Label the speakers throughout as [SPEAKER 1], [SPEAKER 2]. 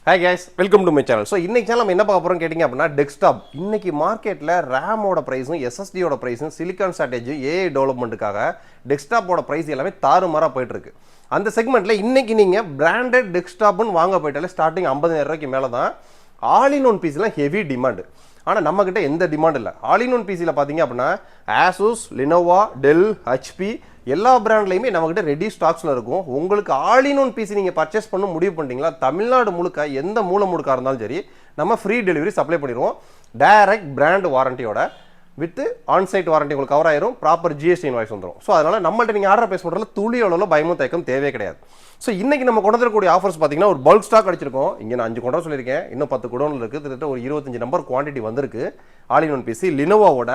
[SPEAKER 1] Hi guys, welcome to my channel. So இன்னைக்கு channel நம்ம என்ன பார்க்க போறோம் கேட்டிங்க அப்படினா டெஸ்க்டாப். இன்னைக்கு மார்க்கெட்ல RAM ஓட பிரைஸும் SSD ஓட பிரைஸும் சிலிகான் ஷார்ட்டேஜ் AI டெவலப்மென்ட்காக டெஸ்க்டாப் ஓட பிரைஸ் எல்லாமே தாறுமாறா போயிட்டு இருக்கு. அந்த செக்மெண்ட்ல இன்னைக்கு நீங்க பிராண்டட் டெஸ்க்டாப்னு வாங்க போயிட்டாலே ஸ்டார்டிங் 50000 ரூபாய்க்கு மேல தான் ஆல் இன் ஒன் பீஸ்ல ஹெவி டிமாண்ட். ஆனா நம்ம கிட்ட எந்த டிமாண்ட் இல்ல. ஆல் இன் ஒன் பீஸ்ல பாத்தீங்க அப்படினா Asus, Lenovo, Dell, HP எல்லா பிராண்ட்லயுமே நம்மகிட்ட ரெடி ஸ்டாக்ஸ்ல இருக்கும். உங்களுக்கு ஆல் இன் ஒன் பிசி நீங்க பர்ச்சேஸ் பண்ண முடிவு பண்ணிட்டீங்களா, தமிழ்நாடு முழுக்க எந்த மூல முடுக்கா இருந்தாலும் சரி நம்ம ஃப்ரீ டெலிவரி சப்ளை பண்ணிடுவோம். டைரக்ட் பிராண்ட் வாரண்டியோட வித் ஆன்சைட் வாரண்டி உங்களுக்கு கவர் ஆயிரும். ப்ராப்பர் ஜிஎஸ்டி இன்வாய்ஸ் வந்துடும். ஸோ அதனால நம்மள்ட்ட நீங்கள் ஆர்டர் பேஸ் பண்ணுறதுல துளி அளவில் பயமும் தயக்கம் தேவையே கிடையாது. ஸோ இன்னைக்கு நம்ம கொண்டு வரக்கூடிய ஆஃபர்ஸ் பார்த்தீங்கன்னா ஒரு பல்க் ஸ்டாக் அடிச்சிருக்கோம். இங்கே நான் 5 கொண்டு வர சொல்லியிருக்கேன், இன்னும் 10 குடோனில் இருக்குது. கிட்டத்தட்ட ஒரு 25 நம்பர் குவான்டிட்டி வந்திருக்கு. ஆல் இன் ஒன் பிசி லினோவோட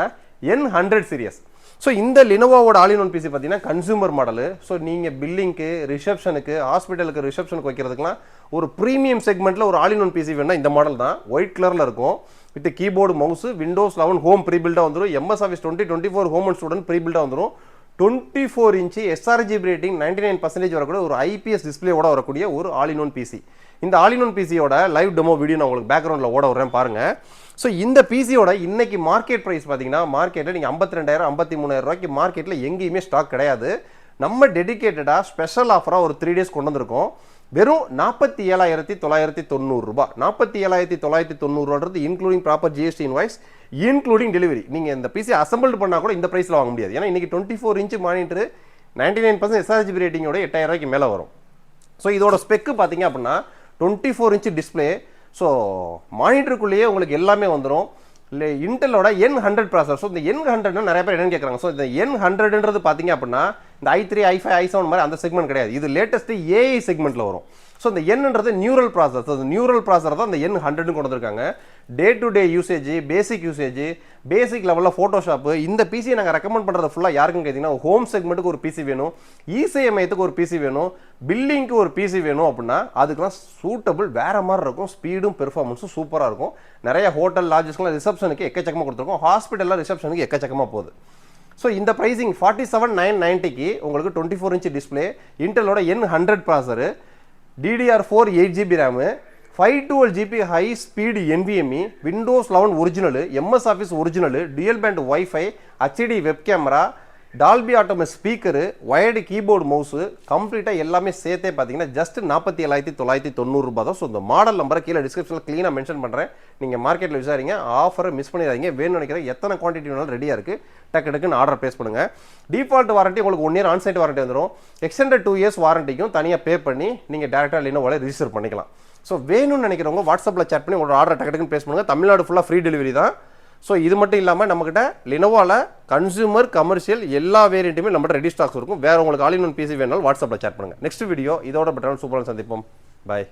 [SPEAKER 1] N100 சீரியஸ். ஸோ இந்த லினோவோட ஆல் இன் ஒன் பிசி பார்த்தீங்கன்னா கன்சூமர் மாடலு. ஸோ நீங்கள் பில்லிங்க்கு, ரிசப்ஷனுக்கு, ஹாஸ்பிட்டலுக்கு ரிசப்ஷனுக்கு வைக்கிறதுக்குலாம் ஒரு ப்ரீமியம் செக்மெண்ட்டில் ஒரு ஆல் இன் ஒன் பிசி வேணும்னா இந்த மாடல் தான். ஒயிட் கலரில் இருக்கும் with keyboard, mouse, Windows 11 home ப்ரீபில்டாக வந்துடும். MS Office 2024 home and student ப்ரீபில்டாக வந்துடும். 24 இன்ச்சு SRGB ரேட்டிங் 99% வரக்கூடிய ஒரு IPS டிஸ்பிளேயோட வரக்கூடிய ஒரு ஆல் இன் ஒன் பிசி. இந்த ஆல் இன் ஒன் பிசியோட லைவ் டெமோ வீடியோ நான் உங்களுக்கு பேக்ரவுண்டில் ஓட வரேன் பாருங்க. ஸோ இந்த பிசியோட இன்னைக்கு மார்க்கெட் ப்ரைஸ் பார்த்தீங்கன்னா மார்க்கெட்டில் நீங்கள் 52000 53000 ரூபாய்க்கு மார்க்கெட்டில் எங்கேயுமே ஸ்டாக் கிடையாது. நம்ம டெடிகேட்டடாக ஸ்பெஷல் ஆஃபராக ஒரு 3 டேஸ் கொண்டு வந்திருக்கோம். வெறும் 47990 ரூபாய். 47990 ரூபான்றது including proper GST invoice, including delivery. நீங்கள் இந்த பிசி அசம்பிள் பண்ணால் கூட இந்த ப்ரைஸில் வாங்க முடியாது. ஏன்னா இன்னைக்கு 24 இன்ச்சு மானிட்டர் 99% SRGB ரேட்டிங்கோட 8000 ரூபாய்க்கு மேலே வரும். ஸோ இதோட ஸ்பெக்கு பார்த்தீங்க அப்படின்னா 24 இன்ச்சு டிஸ்பிளே. ஸோ மானிட்டருக்குள்ளேயே உங்களுக்கு எல்லாமே வந்துடும். இல்லை இன்டெலோட N100 ப்ராசஸர். ஸோ இந்த N100 நிறைய பேர் என்னன்னு கேட்குறாங்க. ஸோ இந்த N100ன்றது பார்த்தீங்க அப்படின்னா இந்த i3, i5, i7 மாதிரி அந்த செக்மெண்ட் கிடையாது. இது லேட்டஸ்ட் AI செக்மெண்ட்டில் வரும். ஸோ இந்த Nன்றது neural processor. So neural processor தான் இந்த N100 கொண்டு வந்திருக்காங்க. Day to day usage, basic usage, basic லெவலில் ஃபோட்டோஷாப்பு. இந்த பிசியை நாங்கள் ரெக்கமெண்ட் பண்ணுறது ஃபுல்லாக யாருக்குன்னு கேட்டிங்கன்னா ஹோம் செக்மெண்ட்டுக்கு ஒரு பிசி வேணும், இசேஎம்ஐத்துக்கு ஒரு பிசி வேணும், பில்லிங்க்கு ஒரு பிசி வேணும் அப்படின்னா அதுக்கெல்லாம் சூட்டபிள் வேறு மாதிரி இருக்கும். ஸ்பீடும் பெர்ஃபார்மன்ஸும் சூப்பராக இருக்கும். நிறைய ஹோட்டல் லாட்ஜஸ்க்குலாம் ரிசப்ஷனுக்கு எக்கச்சக்கமாக கொடுத்துருக்கோம். ஹாஸ்பிட்டலில் ரிசப்ஷனுக்கு எக்கச்சக்கமாக போகுது. ஸோ இந்த ப்ரைஸிங் 47990க்கு உங்களுக்கு 24 இன்ச்சு டிஸ்பிளே, இன்டெலோட N100 processor, DDR4 8GB RAM, 512GB high speed NVMe, Windows 11 original, MS Office original, dual band wifi, HD web camera, Dolby automate speaker, wired keyboard, mouse, கம்ப்ளீட்டாக எல்லாமே சேர்த்தே பார்த்தீங்கன்னா ஜஸ்ட் 47990 ரூபாய் தான். ஸோ இந்த மாடல் நம்பரை கீழே டிஸ்கிரிப்ஷனில் க்ளீனாக மென்ஷன் பண்ணுறேன். நீங்கள் மார்க்கெட்டில் விசாரிங்க, ஆஃபரை மிஸ் பண்ணிடாதீங்க. வேணும்னு நினைக்கிறேன் எத்தனை குவான்டிட்டி வேணாலும் ரெடியாக இருக்குது. டக்கு டக்குன்னு ஆர்டர் ப்ளேஸ் பண்ணுங்கள். டிஃபால்ட் வாரண்ட்டி உங்களுக்கு 1 இயர் ஆன்சைட் வாரண்ட்டி வந்துடும். எக்ஸ்டெண்டட் 2 இயர்ஸ் வாரண்டிக்கும் தனியாக பே பண்ணி நீங்கள் டேரெக்டாக லினோவோல ரிஜிஸ்டர் பண்ணிக்கலாம். ஸோ வேணும்னு நினைக்கிறவங்க வாட்ஸ்அப்பில் சேட் பண்ணி உங்களோட ஆர்டர் டக்கு டக்குன்னு ப்ளேஸ் பண்ணுங்கள். தமிழ்நாடு ஃபுல்லாக ஃப்ரீ டெலிவரி தான். ஸோ இது மட்டும் இல்லாமல் நம்மகிட்ட லினோவோவில் கன்சூமர், கமர்ஷியல் எல்லா வேரியண்ட்டுமே நம்மகிட்ட ரெடி ஸ்டாக்ஸ் இருக்கும். வேறு உங்களுக்கு ஆல் இன் ஒன் பிசி வேணாலும் வாட்ஸ்அப்பில் சேட் பண்ணுங்கள். நெக்ஸ்ட் வீடியோ இதோட பெட்டரான சூப்பராக சந்திப்போம். பாய்.